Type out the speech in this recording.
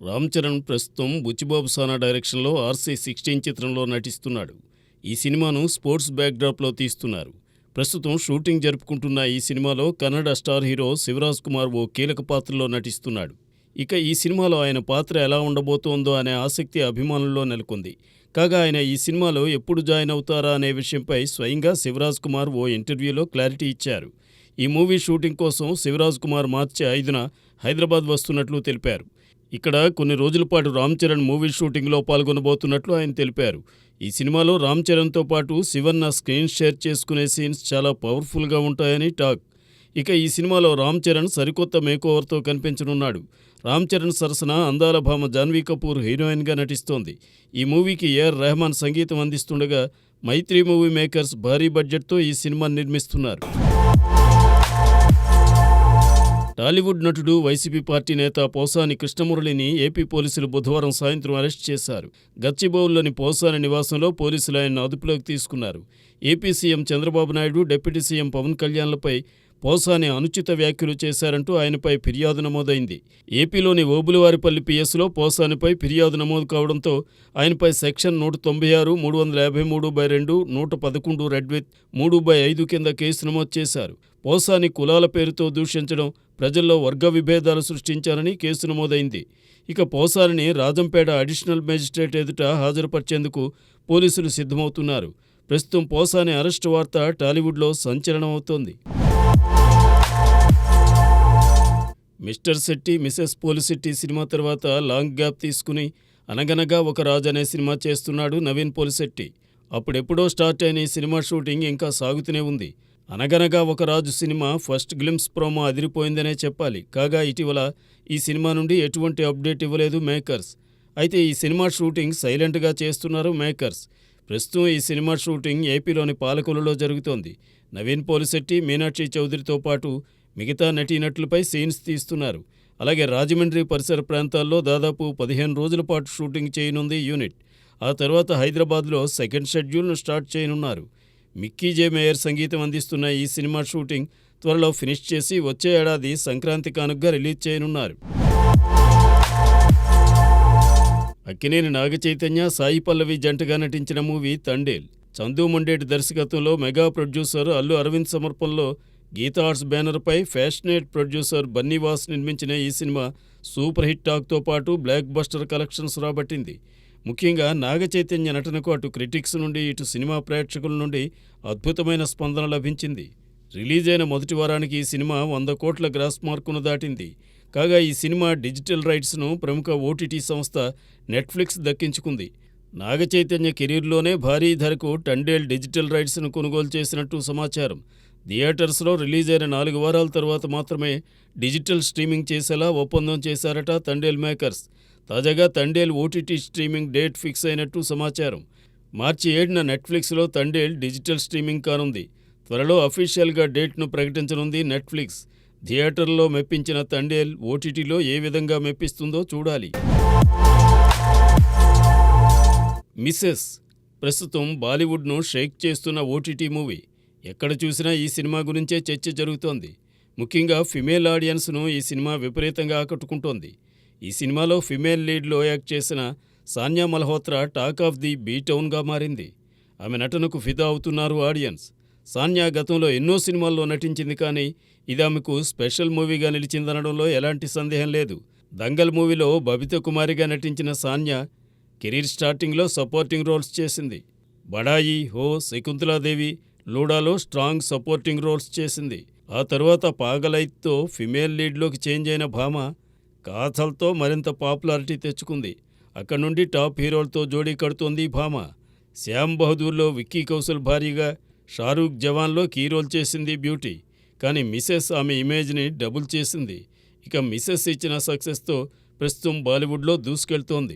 రామ్ చరణ్ ప్రస్తుతం బుచ్చిబాబు సానా డైరెక్షన్లో RC16 చిత్రంలో నటిస్తున్నాడు. ఈ సినిమాను స్పోర్ట్స్ బ్యాక్డ్రాప్లో తీస్తున్నారు. ప్రస్తుతం షూటింగ్ జరుపుకుంటున్న ఈ సినిమాలో కన్నడ స్టార్ హీరో శివరాజ్ కుమార్ ఓ కీలక పాత్రలో నటిస్తున్నాడు. ఇక ఈ సినిమాలో ఆయన పాత్ర ఎలా ఉండబోతోందో అనే ఆసక్తి అభిమానుల్లో నెలకొంది. కాగా ఆయన ఈ సినిమాలో ఎప్పుడు జాయిన్ అవుతారా అనే విషయంపై స్వయంగా శివరాజ్ కుమార్ ఓ ఇంటర్వ్యూలో క్లారిటీ ఇచ్చారు. ఈ మూవీ షూటింగ్ కోసం శివరాజ్ కుమార్ మార్చి 5న హైదరాబాద్ వస్తున్నట్లు తెలిపారు. ఇక్కడ కొన్ని రోజుల పాటు రామ్ చరణ్ మూవీ షూటింగ్లో పాల్గొనబోతున్నట్లు ఆయన తెలిపారు. ఈ సినిమాలో రామ్ చరణ్తో పాటు శివన్న స్క్రీన్ షేర్ చేసుకునే సీన్స్ చాలా పవర్ఫుల్గా ఉంటాయని టాక్. ఇక ఈ సినిమాలో రామ్ చరణ్ సరికొత్త మేకోవర్తో కనిపించనున్నాడు. రామ్ చరణ్ సరసన అందాల భామ జాన్వీ కపూర్ హీరోయిన్గా నటిస్తోంది. ఈ మూవీకి AR రెహమాన్ సంగీతం అందిస్తుండగా మైత్రి మూవీ మేకర్స్ భారీ బడ్జెట్తో ఈ సినిమాను నిర్మిస్తున్నారు. టాలీవుడ్ నటుడు వైసీపీ పార్టీ నేత పోసాని కృష్ణమురళిని ఏపీ పోలీసులు బుధవారం సాయంత్రం అరెస్ట్ చేశారు. గచ్చిబౌలిలోని పోసాని నివాసంలో పోలీసులు ఆయన్ను అదుపులోకి తీసుకున్నారు. AP CM Chandrababu Naidu, deputy CM Pawan కళ్యాణ్లపై పోసాని అనుచిత వ్యాఖ్యలు చేశారంటూ ఆయనపై ఫిర్యాదు నమోదైంది. ఏపీలోని ఓబులవారిపల్లి పిఎస్లో పోసానిపై ఫిర్యాదు నమోదు కావడంతో ఆయనపై సెక్షన్ 196, 353/2, 111 రెడ్ విత్ 3/5 కింద కేసు నమోదు చేశారు. పోసాని కులాల పేరుతో దూషించడం, ప్రజల్లో వర్గ విభేదాలు సృష్టించారని కేసు నమోదైంది. ఇక పోసానిని రాజంపేట అడిషనల్ మేజిస్ట్రేట్ ఎదుట హాజరుపరిచేందుకు పోలీసులు సిద్ధమవుతున్నారు. ప్రస్తుతం పోసాని అరెస్టు వార్త టాలీవుడ్లో సంచలనం అవుతోంది. మిస్టర్ శెట్టి, మిసెస్ పోలిశెట్టి సినిమా తర్వాత లాంగ్ గ్యాప్ తీసుకుని అనగనగా ఒక రాజు అనే సినిమా చేస్తున్నాడు నవీన్ పోలిశెట్టి. అప్పుడెప్పుడో స్టార్ట్ అయిన ఈ సినిమా షూటింగ్ ఇంకా సాగుతూనే ఉంది. అనగనగా ఒక రాజు సినిమా ఫస్ట్ గ్లింప్స్ ప్రోమో అదిరిపోయిందనే చెప్పాలి. కాగా ఇటీవల ఈ సినిమా నుండి ఎటువంటి అప్డేట్ ఇవ్వలేదు మేకర్స్. అయితే ఈ సినిమా షూటింగ్ సైలెంట్గా చేస్తున్నారు మేకర్స్. ప్రస్తుతం ఈ సినిమా షూటింగ్ ఏపీలోని పాలకొల్లులో జరుగుతోంది. నవీన్ పోలిశెట్టి, మీనాక్షి చౌదరితో పాటు మిగతా నటీనటులపై సీన్స్ తీస్తున్నారు. అలాగే రాజమండ్రి పరిసర ప్రాంతాల్లో దాదాపు 15 రోజుల పాటు షూటింగ్ చేయనుంది యూనిట్. ఆ తర్వాత హైదరాబాద్లో సెకండ్ షెడ్యూల్ను స్టార్ట్ చేయనున్నారు. మిక్కీ జే మేయర్ సంగీతం అందిస్తున్న ఈ సినిమా షూటింగ్ త్వరలో ఫినిష్ చేసి వచ్చే ఏడాది సంక్రాంతి కానుకగా రిలీజ్ చేయనున్నారు. అక్కినేని నాగచైతన్య, సాయి పల్లవి జంటగా నటించిన మూవీ తండేల్. చందు మొండేటి దర్శకత్వంలో మెగా ప్రొడ్యూసర్ అల్లు అరవింద్ సమర్పణలో గీతా ఆర్ట్స్ బ్యానర్పై ఫ్యాషనేట్ ప్రొడ్యూసర్ బన్నీవాస్ నిర్మించిన ఈ సినిమా సూపర్ హిట్ టాక్తో పాటు బ్లాక్ బస్టర్ కలెక్షన్స్ రాబట్టింది. ముఖ్యంగా నాగచైతన్య నటనకు అటు క్రిటిక్స్ నుండి ఇటు సినిమా ప్రేక్షకుల నుండి అద్భుతమైన స్పందన లభించింది. రిలీజ్ అయిన మొదటి వారానికి ఈ సినిమా 100 కోట్ల గ్రాస్ మార్కును దాటింది. కాగా ఈ సినిమా డిజిటల్ రైట్స్ను ప్రముఖ OTT సంస్థ నెట్ఫ్లిక్స్ దక్కించుకుంది. నాగచైతన్య కెరీర్లోనే భారీ ధరకు తండేల్ డిజిటల్ రైట్స్ను కొనుగోలు చేసినట్టు సమాచారం. థియేటర్స్లో రిలీజ్ అయిన 4 వారాల తర్వాత మాత్రమే డిజిటల్ స్ట్రీమింగ్ చేసేలా ఒప్పందం చేశారట తండేల్ మేకర్స్. తాజాగా Thandel OTT streaming date fix అయినట్టు సమాచారం. మార్చి 7న నెట్ఫ్లిక్స్లో తండేల్ డిజిటల్ స్ట్రీమింగ్ కానుంది. త్వరలో అఫీషియల్గా డేట్ను ప్రకటించనుంది నెట్ఫ్లిక్స్. థియేటర్లో మెప్పించిన తండేల్ OTTలో ఏ విధంగా మెప్పిస్తుందో చూడాలి. మిసెస్ ప్రస్తుతం బాలీవుడ్ను షేక్ చేస్తున్న OTT మూవీ. ఎక్కడ చూసినా ఈ సినిమా గురించే చర్చ జరుగుతోంది. ముఖ్యంగా ఫిమేల్ ఆడియన్స్ను ఈ సినిమా విపరీతంగా ఆకట్టుకుంటోంది. ఈ సినిమాలో ఫిమేల్ లీడ్లో యాక్ట్ చేసిన Sanya Malhotra talk of the బీ-టౌన్గా మారింది. ఆమె నటనకు ఫిదా అవుతున్నారు ఆడియన్స్. సాన్యా గతంలో ఎన్నో సినిమాల్లో నటించింది, కానీ ఇది ఆమెకు స్పెషల్ మూవీగా నిలిచిందనడంలో ఎలాంటి సందేహం లేదు. దంగల్ మూవీలో బబితా కుమారిగా నటించిన సాన్యా కెరీర్ స్టార్టింగ్లో సపోర్టింగ్ రోల్స్ చేసింది. బడాయి, హో, శకుంతలాదేవి, లూడాలో స్ట్రాంగ్ సపోర్టింగ్ రోల్స్ చేసింది. ఆ తర్వాత పాగలైత్తో ఫిమేల్ లీడ్లోకి చేంజ్ అయిన భామ కాథల్తో మరింత పాపులారిటీ తెచ్చుకుంది. అక్కడి నుండి టాప్ హీరోలతో జోడీ కడుతోంది భామ. శ్యామ్ బహదూర్లో విక్కీ కౌశల్ భార్యగా, షారూఖ్ జవాన్లో కీ రోల్ చేసింది బ్యూటీ. కానీ మిసెస్ ఆమె ఇమేజ్ని డబుల్ చేసింది. ఇక మిసెస్ ఇచ్చిన సక్సెస్తో ప్రస్తుతం బాలీవుడ్లో దూసుకెళ్తోంది.